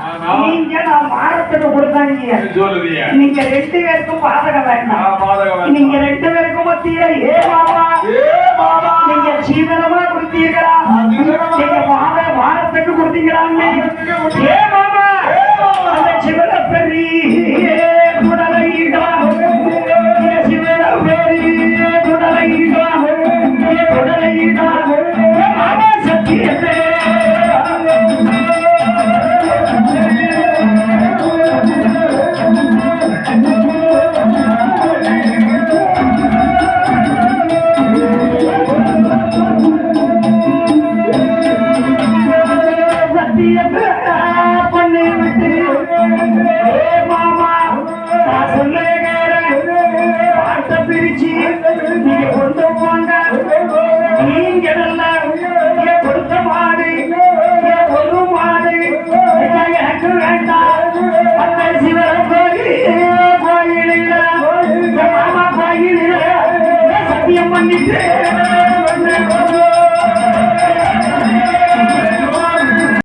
நீங்க நான் மாரத்துக்கு கொடுத்தாங்க சொல்லுதிய நீங்க 2 பேருக்கும் பாதகம் வேண்டாம் நீங்க 2 பேருக்கும் மத்தியில ஏ மாமா நீங்க சீதனமா கொடுத்தீர்களா நீங்க மாரத்துக்கு கொடுத்தீங்களான்னு ஏ மாமா அந்த சிவன பெரிய குடலைகளா சிவன பெரிய குடலைகளா குடலைகளா மாமா சத்தியத்தை பண்ணிட்டு